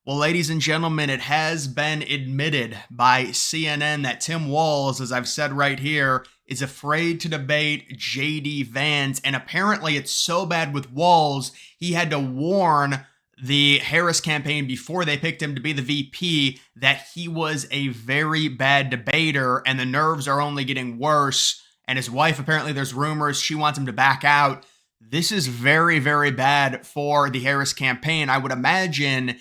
Well, ladies and gentlemen, it has been admitted by CNN that Tim Walz, as I've said right here, is afraid to debate JD Vance. And apparently it's so bad with Walz, he had to warn the Harris campaign before they picked him to be the VP that he was a very bad debater and the nerves are only getting worse. And his wife, apparently there's rumors she wants him to back out. This is very, very bad for the Harris campaign. I would imagine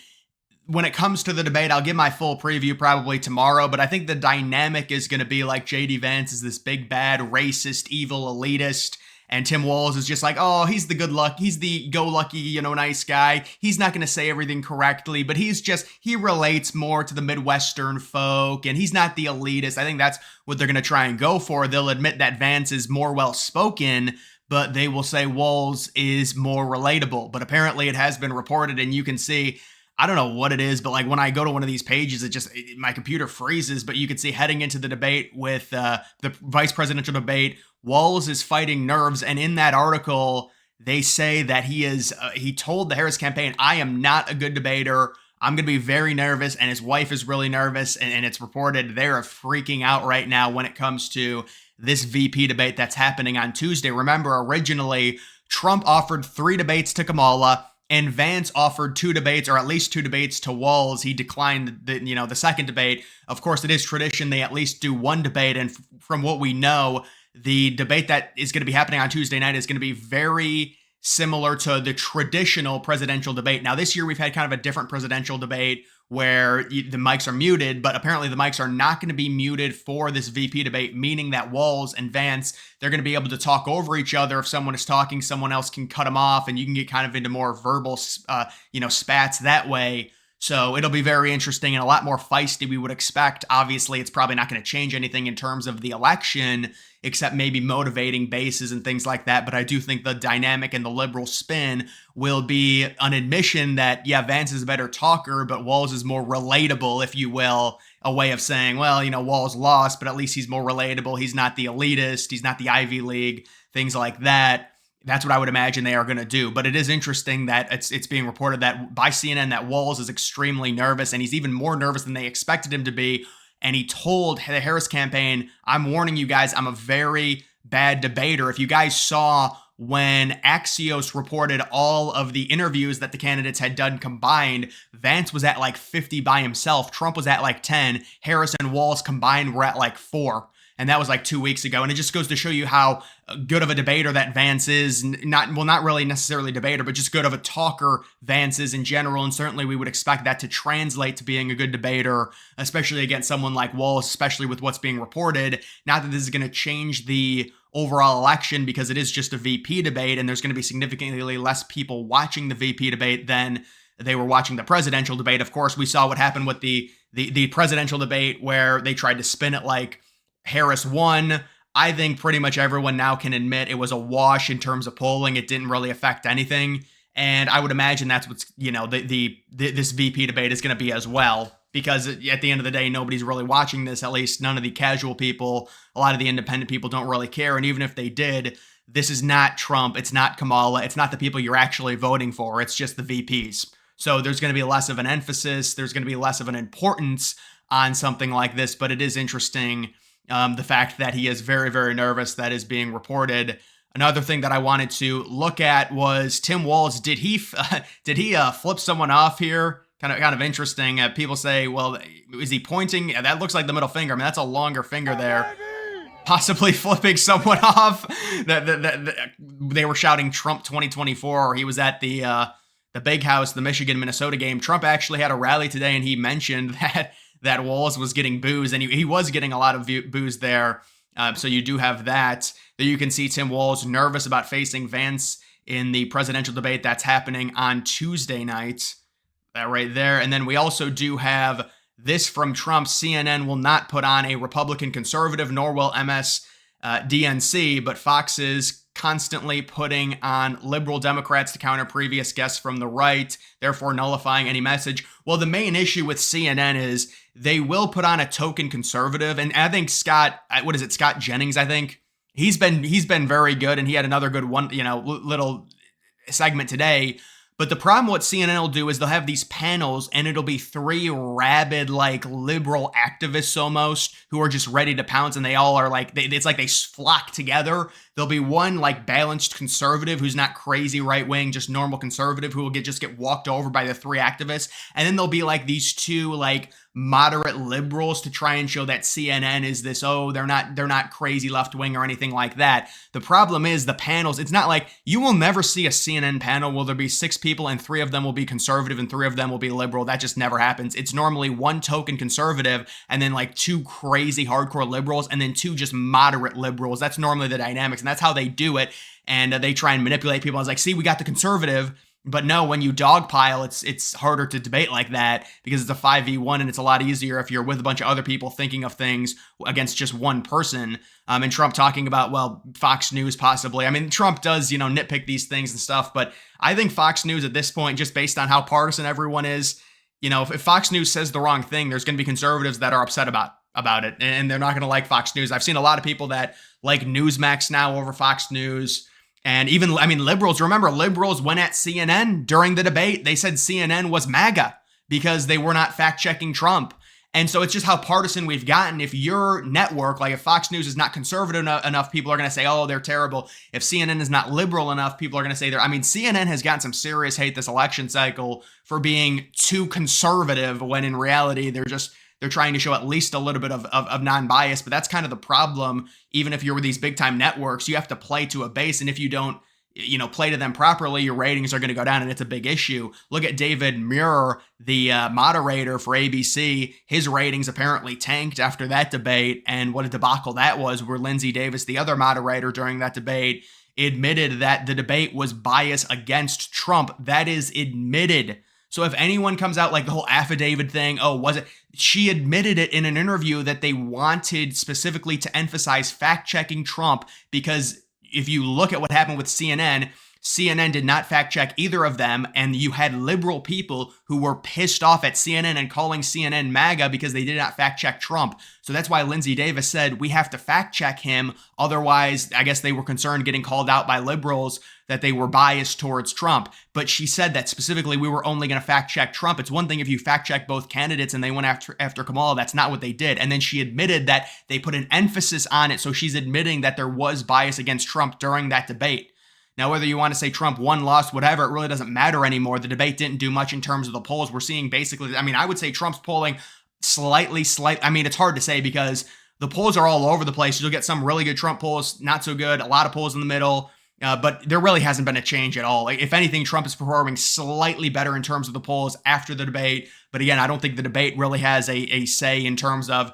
when it comes to the debate, I'll give my full preview probably tomorrow, but I think the dynamic is going to be like JD Vance is this big, bad, racist, evil elitist, and Tim Walz is just like, oh, he's the go-lucky, nice guy. He's not going to say everything correctly, but he relates more to the Midwestern folk, and he's not the elitist. I think that's what they're going to try and go for. They'll admit that Vance is more well-spoken, but they will say Walz is more relatable. But apparently it has been reported, and you can see, I don't know what it is, but like when I go to one of these pages, my computer freezes, but you can see heading into the debate with the vice presidential debate, Walz is fighting nerves. And in that article, they say that he told the Harris campaign, I am not a good debater. I'm going to be very nervous. And his wife is really nervous. And it's reported they're freaking out right now when it comes to this VP debate that's happening on Tuesday. Remember, originally, Trump offered 3 debates to Kamala, and Vance offered 2 debates, or at least 2 debates to Walz. He declined the second debate. Of course, it is tradition they at least do 1 debate. And from what we know, the debate that is going to be happening on Tuesday night is going to be very similar to the traditional presidential debate. Now, this year we've had kind of a different presidential debate where the mics are muted, but apparently the mics are not going to be muted for this VP debate, meaning that Walz and Vance, they're going to be able to talk over each other. If someone is talking, someone else can cut them off, and you can get kind of into more verbal, spats that way. So it'll be very interesting and a lot more feisty we would expect. Obviously, it's probably not going to change anything in terms of the election, except maybe motivating bases and things like that. But I do think the dynamic and the liberal spin will be an admission that, yeah, Vance is a better talker, but Walz is more relatable, if you will, a way of saying, well, Walz lost, but at least he's more relatable. He's not the elitist. He's not the Ivy League, things like that. That's what I would imagine they are going to do. But it is interesting that it's being reported that by CNN that Walz is extremely nervous, and he's even more nervous than they expected him to be. And he told the Harris campaign, I'm warning you guys, I'm a very bad debater. If you guys saw when Axios reported all of the interviews that the candidates had done combined, Vance was at like 50 by himself. Trump was at like 10. Harris and Walz combined were at like 4. And that was like 2 weeks ago. And it just goes to show you how good of a debater that Vance is. Not really necessarily debater, but just good of a talker Vance is in general. And certainly we would expect that to translate to being a good debater, especially against someone like Walz, especially with what's being reported. Not that this is going to change the overall election because it is just a VP debate and there's going to be significantly less people watching the VP debate than they were watching the presidential debate. Of course, we saw what happened with the presidential debate where they tried to spin it like Harris won. I think pretty much everyone now can admit it was a wash in terms of polling. It didn't really affect anything. And I would imagine that's what's, this VP debate is going to be as well. Because at the end of the day, nobody's really watching this, at least none of the casual people. A lot of the independent people don't really care. And even if they did, this is not Trump. It's not Kamala. It's not the people you're actually voting for. It's just the VPs. So there's going to be less of an emphasis. There's going to be less of an importance on something like this. But it is interesting. The fact that he is very, very nervous, that is being reported. Another thing that I wanted to look at was Tim Walz. Did he flip someone off here? Kind of interesting. People say, well, is he pointing? That looks like the middle finger. I mean, that's a longer finger there. Possibly flipping someone off. They were shouting Trump 2024. Or he was at the Big House, the Michigan-Minnesota game. Trump actually had a rally today, and he mentioned that Walz was getting boos, and he was getting a lot of boos there. So you do have that. There you can see Tim Walz nervous about facing Vance in the presidential debate that's happening on Tuesday night. That right there. And then we also do have this from Trump. CNN will not put on a Republican conservative, nor will MSDNC, but Fox is constantly putting on liberal Democrats to counter previous guests from the right, therefore nullifying any message. Well, the main issue with CNN is they will put on a token conservative. And I think Scott Jennings, I think he's been very good. And he had another good one, little segment today. But the problem what CNN will do is they'll have these panels and it'll be three rabid, like liberal activists almost who are just ready to pounce, and they all are like, it's like they flock together. There'll be one like balanced conservative who's not crazy right wing, just normal conservative who will just get walked over by the three activists. And then there'll be like these two like moderate liberals to try and show that CNN is this, oh, they're not crazy left wing or anything like that. The problem is the panels, it's not like you will never see a CNN panel where there'll be 6 people and 3 of them will be conservative and 3 of them will be liberal. That just never happens. It's normally one token conservative and then like 2 crazy hardcore liberals and then 2 just moderate liberals. That's normally the dynamics, and that's how they do it. And they try and manipulate people. I was like, see, we got the conservative. But no, when you dogpile, it's harder to debate like that because it's a 5v1 and it's a lot easier if you're with a bunch of other people thinking of things against just one person. And Trump talking about, well, Fox News possibly. I mean, Trump does, nitpick these things and stuff, but I think Fox News at this point, just based on how partisan everyone is, if Fox News says the wrong thing, there's going to be conservatives that are upset about it, and they're not going to like Fox News. I've seen a lot of people that like Newsmax now over Fox News. And even, liberals, remember, liberals went at CNN during the debate. They said CNN was MAGA because they were not fact-checking Trump. And so it's just how partisan we've gotten. If your network, like if Fox News is not conservative enough, people are going to say, oh, they're terrible. If CNN is not liberal enough, people are going to say CNN has gotten some serious hate this election cycle for being too conservative when in reality they're trying to show at least a little bit of non-bias, but that's kind of the problem. Even if you're with these big time networks, you have to play to a base. And if you don't, play to them properly, your ratings are going to go down, and it's a big issue. Look at David Muir, the moderator for ABC. His ratings apparently tanked after that debate. And what a debacle that was, where Lindsay Davis, the other moderator during that debate, admitted that the debate was biased against Trump. That is admitted. So if anyone comes out like the whole affidavit thing, oh, was it? She admitted it in an interview that they wanted specifically to emphasize fact-checking Trump, because if you look at what happened with CNN did not fact check either of them, and you had liberal people who were pissed off at CNN and calling CNN MAGA because they did not fact check Trump. So that's why Lindsay Davis said we have to fact check him. Otherwise, I guess they were concerned getting called out by liberals that they were biased towards Trump. But she said that specifically we were only going to fact check Trump. It's one thing if you fact check both candidates and they went after Kamala. That's not what they did. And then she admitted that they put an emphasis on it. So she's admitting that there was bias against Trump during that debate. Now, whether you want to say Trump won, lost, whatever, it really doesn't matter anymore. The debate didn't do much in terms of the polls. We're seeing basically, I would say Trump's polling slightly. It's hard to say because the polls are all over the place. You'll get some really good Trump polls, not so good, a lot of polls in the middle. But there really hasn't been a change at all. If anything, Trump is performing slightly better in terms of the polls after the debate. But again, I don't think the debate really has a say in terms of,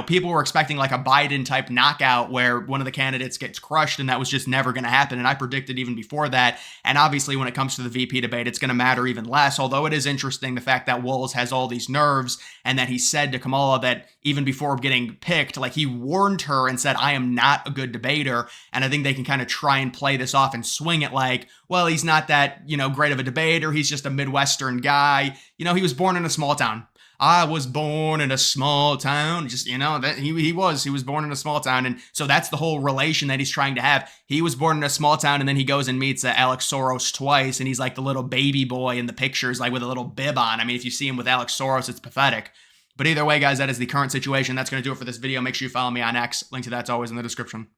people were expecting like a Biden type knockout where one of the candidates gets crushed, and that was just never going to happen. And I predicted even before that. And obviously when it comes to the VP debate, it's going to matter even less. Although it is interesting the fact that Walz has all these nerves, and that he said to Kamala that even before getting picked, like he warned her and said, I am not a good debater. And I think they can kind of try and play this off and swing it like, well, he's not that, great of a debater. He's just a Midwestern guy. He was born in a small town. I was born in a small town. Just, that he was born in a small town. And so that's the whole relation that he's trying to have. He was born in a small town, and then he goes and meets Alex Soros twice. And he's like the little baby boy in the pictures, like with a little bib on. If you see him with Alex Soros, it's pathetic. But either way, guys, that is the current situation. That's going to do it for this video. Make sure you follow me on X. Link to that's always in the description.